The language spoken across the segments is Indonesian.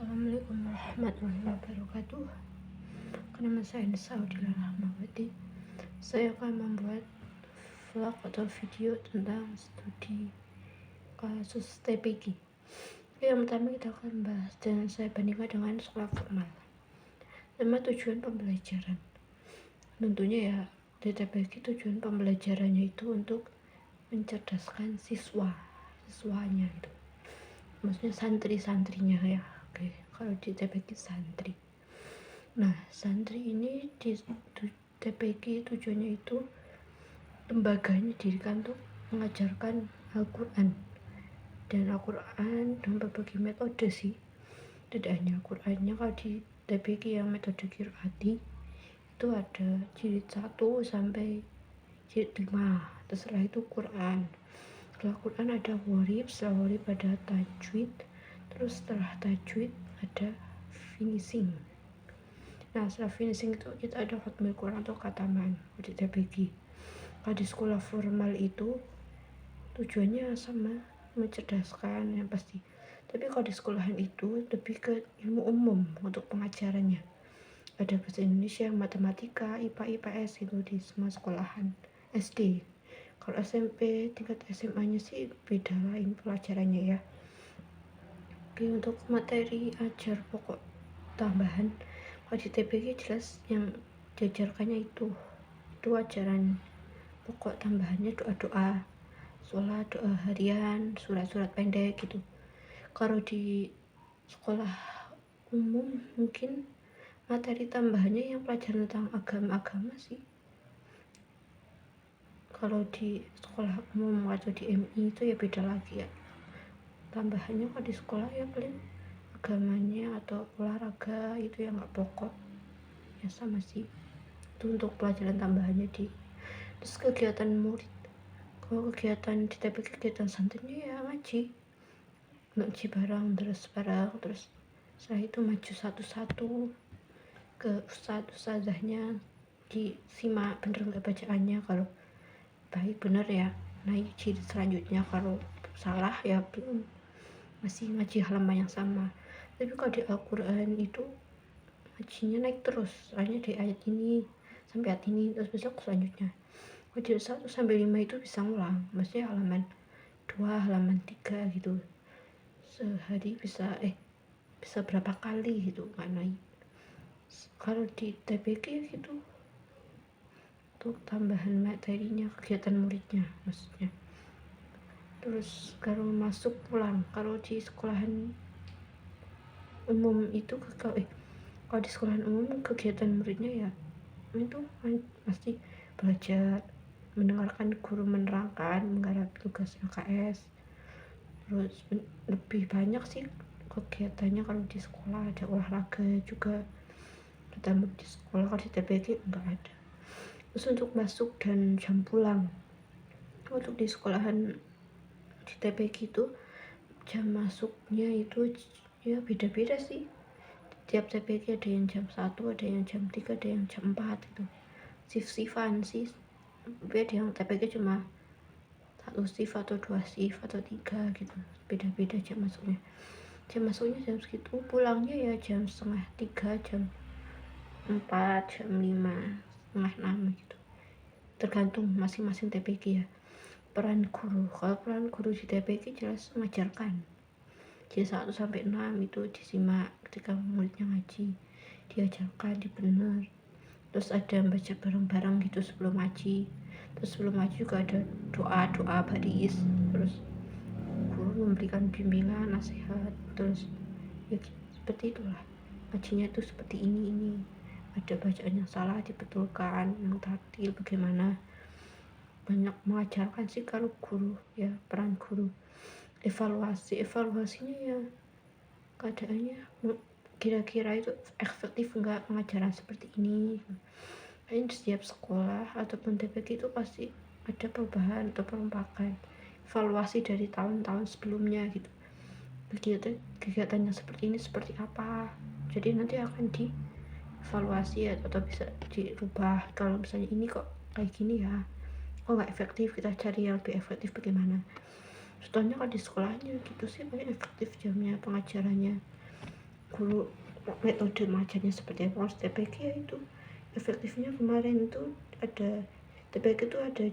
Assalamualaikum warahmatullahi wabarakatuh. Nama saya Nisa Udila Rahmawati. Saya akan membuat vlog atau video tentang studi kasus TPQ. Yang pertama kita akan bahas dan saya bandingkan dengan sekolah formal. Sama tujuan pembelajaran. Tentunya ya di TPQ tujuan pembelajarannya itu untuk mencerdaskan siswanya itu. Maksudnya santri-santrinya ya. Oke, kalau di TPQ santri. Nah, santri ini di TPQ tujuannya itu lembaganya didirikan untuk mengajarkan Al-Quran. Dan Al-Quran dengan berbagai metode sih. Tidak hanya Al-Qurannya, kalau di TPQ yang metode qiraati itu ada jilid 1 sampai jilid 5. Setelah itu Quran. Setelah Quran ada gharib, setelah gharib ada tajwid, terus setelah tajwid ada finishing. Nah, setelah finishing itu kita ada khatmul Quran atau khataman di TPQ. Kalau di sekolah formal itu tujuannya sama, mencerdaskan yang pasti. Tapi kalau di sekolahan itu lebih ke ilmu umum untuk pengajarannya. Ada bahasa Indonesia, matematika, IPA, IPS itu di semua sekolahan SD. Kalau SMP tingkat SMA-nya sih beda lain pelajarannya ya. Oke, untuk materi ajar pokok tambahan kalau di TPQ jelas yang diajarkannya itu ajaran pokok tambahannya doa-doa, sholat, doa harian, surat-surat pendek gitu. Kalau di sekolah umum mungkin materi tambahannya yang pelajaran tentang agama-agama sih. Kalau di sekolah umum atau di MI itu ya beda lagi ya. Tambahannya kalau di sekolah ya paling agamanya atau olahraga itu yang nggak pokok ya, sama sih. Itu untuk pelajaran tambahannya di. Terus kegiatan murid, kalau kegiatan di TPQ kegiatan santrinya ya ngaji bareng, terus setelah itu maju satu-satu ke ustadzahnya, disimak bener nggak bacaannya, kalau baik bener ya naik jilid selanjutnya, kalau salah ya belum, masih ngaji halaman yang sama. Tapi kalau di Al-Quran itu ngajinya naik terus, soalnya dari ayat ini sampai ayat ini, terus besok selanjutnya. Kalau jilid 1 sampai 5 itu bisa ngulang, maksudnya halaman 2, halaman 3 gitu. Sehari bisa berapa kali gitu nggak naik. Kalau di TPQ gitu untuk tambahan materinya, kegiatan muridnya maksudnya. Terus kalau masuk pulang, kalau di sekolahan umum itu kalau di sekolahan umum kegiatan muridnya ya itu pasti belajar, mendengarkan guru menerangkan, menggarap tugas LKS. Terus lebih banyak sih kegiatannya kalau di sekolah, ada olahraga juga. Terutama di sekolah, kalau di TPQ enggak ada. Terus untuk masuk dan jam pulang, untuk di sekolahan di TPQ itu jam masuknya itu ya beda-beda sih. Tiap TPQ ada yang jam 1, ada yang jam 3, ada yang jam 4 gitu. Shift-shiftan sih. Beda yang TPQ cuma 1 shift atau 2 shift atau 3 gitu. Beda-beda jam masuknya. Jam masuknya jam segitu, pulangnya ya jam 2:30, jam 4, jam 5, setengah 6 gitu, tergantung masing-masing TPQ ya. Peran guru, kalau peran guru di TPQ jelas mengajarkan. Jadi 1 sampai 6 itu disimak ketika muridnya ngaji, diajarkan, dibener. Terus ada baca bareng-bareng gitu sebelum ngaji. Terus sebelum ngaji juga ada doa baris. Terus guru memberikan bimbingan, nasihat. Terus ya seperti itulah, ngajinya itu seperti ini. Ada bacaan yang salah dibetulkan, yang tartil bagaimana. Banyak mengajarkan sih kalau guru ya, peran guru. Evaluasinya ya keadaannya kira-kira itu efektif enggak pengajaran seperti ini. Di setiap sekolah ataupun TPQ itu pasti ada perubahan atau perompakan, evaluasi dari tahun-tahun sebelumnya gitu. Kegiatan yang seperti ini seperti apa, jadi nanti akan dievaluasi atau bisa dirubah. Kalau misalnya ini kok kayak gini ya, kok nggak efektif, kita cari yang lebih efektif bagaimana. Contohnya kalau di sekolahnya gitu sih paling efektif jamnya, pengajarannya. guru metode mengajarnya seperti apa. Kalau TPK ya itu efektifnya kemarin itu ada TPK itu ada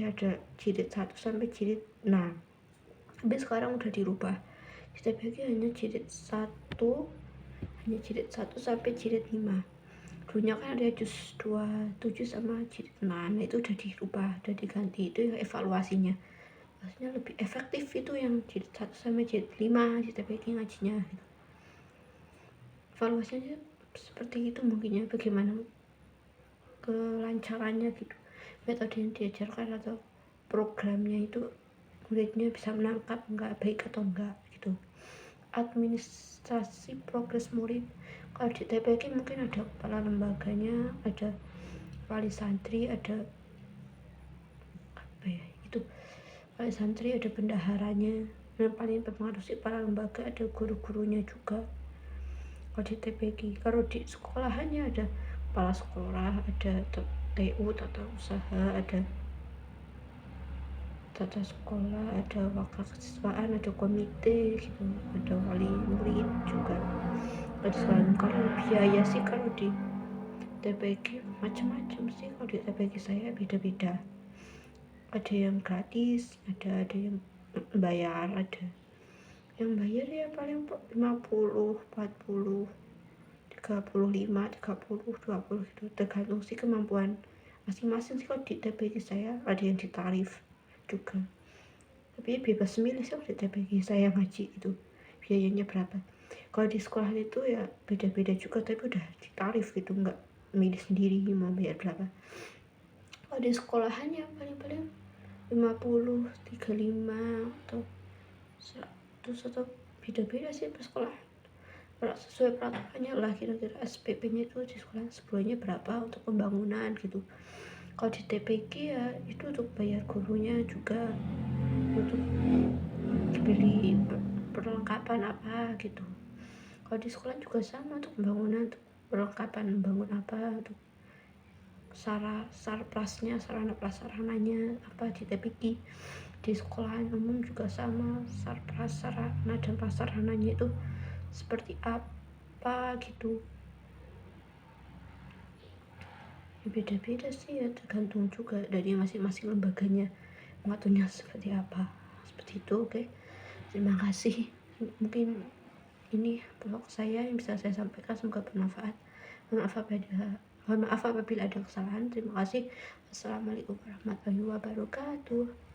ada jilid 1 sampai jilid 6, tapi sekarang udah dirubah. Di TPK hanya jilid 1 sampai jilid 5. Dulunya kan ada juz 27 sama jilid 6. Nah, itu udah dirubah, udah diganti. Itu yang evaluasinya. Maksudnya lebih efektif itu yang jilid 1 sampai jilid 5 di TPK ngajinya gitu. Evaluasinya seperti itu mungkinnya, bagaimana kelancarannya gitu, metode yang diajarkan atau programnya itu muridnya bisa menangkap enggak baik atau enggak gitu. Administrasi progres murid, kalau di TPK mungkin ada kepala lembaganya, ada wali santri, ada apa ya itu, wali santri, ada bendaharanya. Yang paling berpengaruh sih kepala lembaga, ada guru-gurunya juga kalau di TPK. Kalau di sekolahannya ada kepala sekolah, ada TU tata usaha, ada tata sekolah, ada wakil kesiswaan, ada komite gitu, ada wali murid juga. Kalau biaya sih kalau di TPK macam-macam sih. Kalau di TPK saya beda-beda, ada yang gratis, ada yang bayar, ada yang bayar ya paling 50, 40, 35, 30, 20 gitu, tergantung sih kemampuan masing-masing sih. Kalau di TPK saya ada yang ditarif juga, tapi bebas milih sih. Kalau di TPK saya ngaji itu biayanya berapa. Kalau di sekolah itu ya beda-beda juga, tapi udah ditarif gitu, nggak milih sendiri mau bayar berapa. Kalau di sekolahannya paling-paling 50, 35 atau 100, atau beda-beda sih per sekolah. Kalau sesuai peraturannya lah, kira-kira SPP-nya itu di sekolah sebelumnya berapa untuk pembangunan gitu. Kalau di TPK ya itu untuk bayar gurunya juga, untuk beli perlengkapan apa gitu. Kalau di sekolah juga sama, untuk pembangunan, untuk perlengkapan bangun apa, untuk sarplasnya, sarana prasarananya apa di TPK. Di sekolahan umum juga sama, sarana dan prasarananya itu seperti apa gitu. Ya beda-beda sih ya, tergantung juga dari masing-masing lembaganya mengaturnya seperti apa, seperti itu. Oke, terima kasih. Mungkin ini blog saya yang bisa saya sampaikan, semoga bermanfaat. Mohon maaf apabila ada kesalahan. Terima kasih. Assalamualaikum warahmatullahi wabarakatuh.